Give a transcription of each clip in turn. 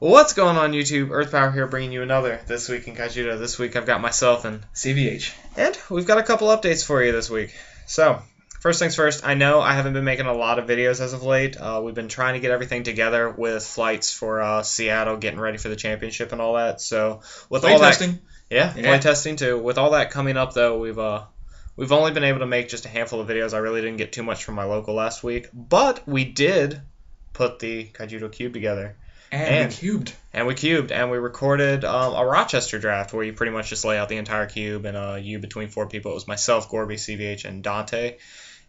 What's going on, YouTube? Earth Power here, bringing you another This Week in Kaijudo. This week I've got myself and CVH. And we've got a couple updates for you this week. So, first things first, I know I haven't been making a lot of videos as of late. We've been trying to get everything together with flights for Seattle, getting ready for the championship and all that. So, with play all testing. that, play testing too. With all that coming up, though, we've only been able to make just a handful of videos. I really didn't get too much from my local last week, but we did put the Kaijudo Cube together. And we cubed. And we recorded a Rochester draft where you pretty much just lay out the entire cube and you between four people. It was myself, Gorby, CVH, and Dante.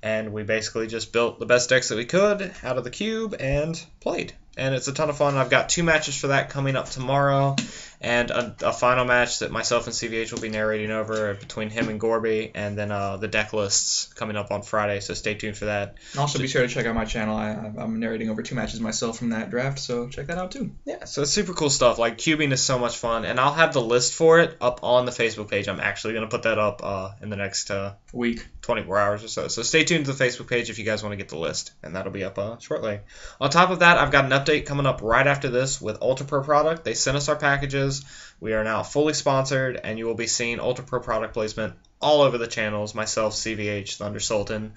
And we basically just built the best decks that we could out of the cube and played. And it's a ton of fun. I've got 2 matches for that coming up tomorrow. And a final match that myself and CVH will be narrating over between him and Gorby. And then the deck lists coming up on Friday, so stay tuned for that. And also be sure to check out my channel. I'm narrating over 2 matches myself from that draft, so check that out too. Yeah, so it's super cool stuff. Like, cubing is so much fun. And I'll have the list for it up on the Facebook page. I'm actually going to put that up in the next week. 24 hours or so. So stay tuned to the Facebook page if you guys want to get the list, and that'll be up shortly. On top of that, I've got an update coming up right after this with UltraPro product. They sent us our packages. We are now fully sponsored, and you will be seeing UltraPro product placement all over the channels, myself, CVH, Thunder Sultan,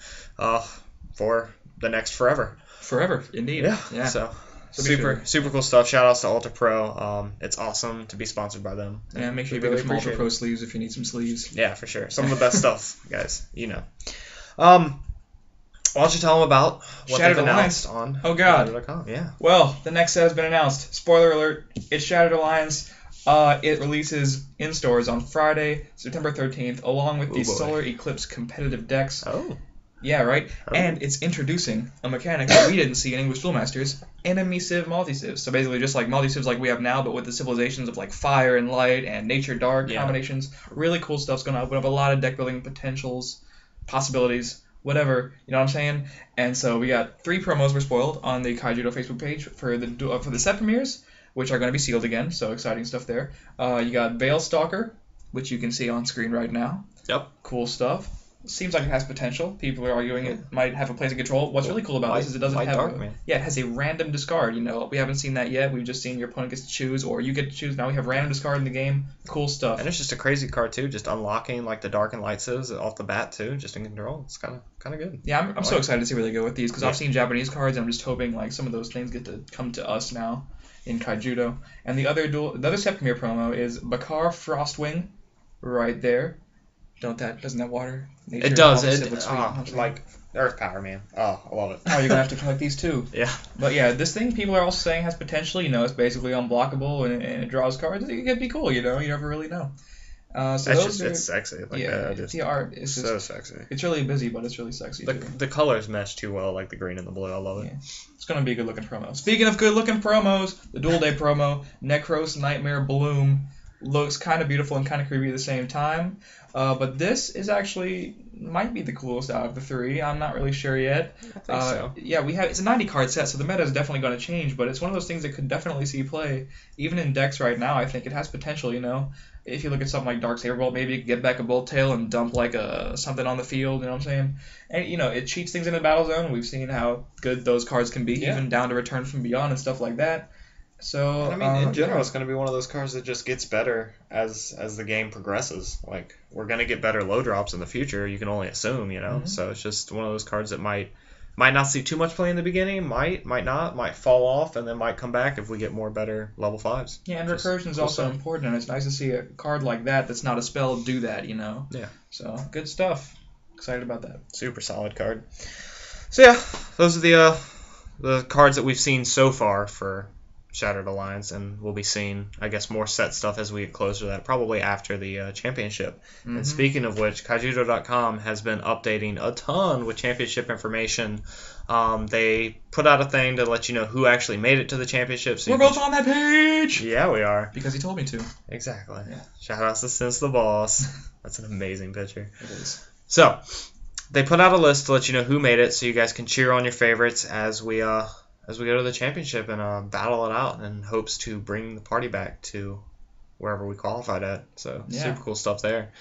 for the next forever. Forever, indeed. Yeah. So super cool stuff. Shout outs to UltraPro. It's awesome to be sponsored by them. Yeah, make sure you pick up some UltraPro sleeves if you need some sleeves. Yeah, for sure. Some of the best stuff, guys. You know. Why don't you tell them about what they've announced on Kaijudo.com? Yeah. Well, the next set has been announced. Spoiler alert, it's Shattered Alliance. It releases in stores on Friday, September 13th, along with the Solar Eclipse competitive decks. Oh. Yeah, right? Oh. And it's introducing a mechanic that we didn't see in English Duel Masters, enemy-civ, multi-civs. So basically just like multi-civs like we have now, but with the civilizations of like fire and light and nature dark combinations. Really cool stuff's going to open up a lot of deck building potentials, possibilities, whatever, you know what I'm saying? And so we got 3 promos were spoiled on the Kaijudo Facebook page for the set premieres, which are going to be sealed again, so exciting stuff there. You got Veil Stalker, which you can see on screen right now. Yep. Cool stuff. Seems like it has potential. People are arguing it might have a place of control. What's really cool about this is it doesn't have it has a random discard. You know, we haven't seen that yet. We've just seen your opponent gets to choose, or you get to choose. Now we have random discard in the game. Cool stuff. And it's just a crazy card too, just unlocking like the dark and light civs off the bat too, just in control. It's kind of good. Yeah, I'm so excited to see where they go with these because I've seen Japanese cards and I'm just hoping like some of those things get to come to us now in Kaijudo. And the other set premiere promo is Macar Frostwing, right there. Doesn't that water? Nature, it does. Like Earth Power, man. Oh, I love it. Oh, you're gonna have to collect these too. Yeah. But yeah, this thing people are also saying has potential. You know, it's basically unblockable and it draws cards. It could be cool. You know, you never really know. So it's sexy. Like the art is so sexy. It's really busy, but it's really sexy. The colors mesh too well, like the green and the blue. I love it. Yeah. It's gonna be a good looking promo. Speaking of good looking promos, the Duel Day promo, Necros Nightmare Bloom, looks kind of beautiful and kind of creepy at the same time. But this is actually might be the coolest out of the 3. I'm not really sure yet. I think so. Yeah, it's a 90 card set, so the meta is definitely going to change. But it's one of those things that could definitely see play, even in decks right now. I think it has potential. You know, if you look at something like Dark Saber Bolt, maybe you could get back a Bolt Tail and dump like something on the field. You know what I'm saying? And you know, it cheats things in the battle zone. We've seen how good those cards can be, even down to Return from Beyond and stuff like that. So I mean, in general, it's going to be one of those cards that just gets better as the game progresses. Like, we're going to get better low drops in the future. You can only assume, you know. Mm-hmm. So it's just one of those cards that might not see too much play in the beginning, might not, might fall off, and then might come back if we get more better level 5s. Yeah, and recursion is also important, and it's nice to see a card like that's not a spell do that, you know. Yeah. So good stuff. Excited about that. Super solid card. So yeah, those are the cards that we've seen so far for Shattered Alliance, and we'll be seeing, I guess, more set stuff as we get closer to that, probably after the championship. Mm-hmm. And speaking of which, Kaijudo.com has been updating a ton with championship information. They put out a thing to let you know who actually made it to the championship. So we're both on that page! Yeah, we are. Because he told me to. Exactly. Yeah. Shout out to Since the Boss. That's an amazing picture. It is. So, they put out a list to let you know who made it, so you guys can cheer on your favorites as we go to the championship and battle it out in hopes to bring the party back to wherever we qualified at. So super cool stuff there.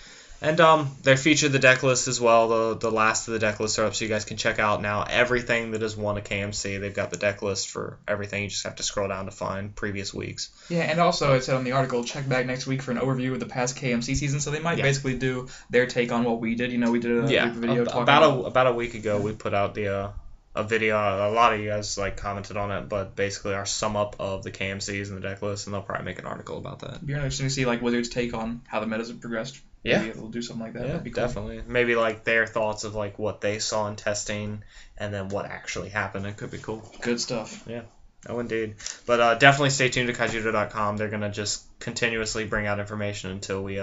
And they featured the deck list as well. The last of the deck lists are up, so you guys can check out now everything that has won a KMC. They've got the deck list for everything. You just have to scroll down to find previous weeks. Yeah, and also it said on the article, check back next week for an overview of the past KMC season. So they might basically do their take on what we did. You know, we did a video talking about a week ago. We put out a video. A lot of you guys commented on it, but basically our sum up of the KMCs and the deck list, and they'll probably make an article about that. It'd be interesting to see Wizards' take on how the metas have progressed. Yeah, maybe they'll do something like that. Yeah, that'd be cool. Definitely. Maybe their thoughts of what they saw in testing and then what actually happened. It could be cool. Good stuff. Yeah. Oh, indeed. But definitely stay tuned to Kaijudo.com. They're gonna just continuously bring out information until we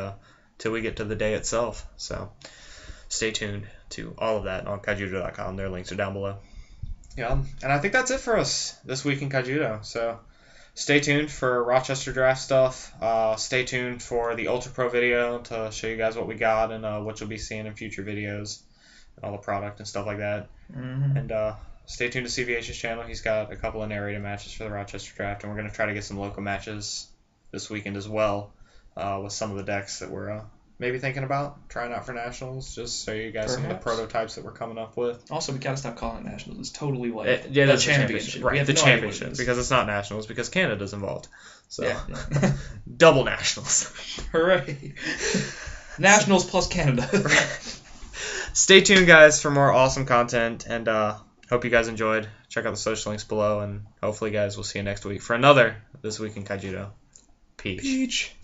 get to the day itself. So stay tuned to all of that on Kaijudo.com. Their links are down below. Yeah, and I think that's it for us this week in Kaijudo. So stay tuned for Rochester draft stuff. Stay tuned for the UltraPro video to show you guys what we got and what you'll be seeing in future videos and all the product and stuff like that. Mm-hmm. And stay tuned to CVH's channel. He's got a couple of narrated matches for the Rochester draft, and we're going to try to get some local matches this weekend as well with some of the decks that we're maybe thinking about trying out for nationals, just so you guys some of the prototypes that we're coming up with. Also, we gotta stop calling it nationals. It's totally the championship. Right, the championship, because it's not nationals, because Canada's involved. So double nationals. Hooray! Nationals plus Canada. Stay tuned, guys, for more awesome content, and hope you guys enjoyed. Check out the social links below, and hopefully, guys, we'll see you next week for another This Week in Kaijudo. Peach.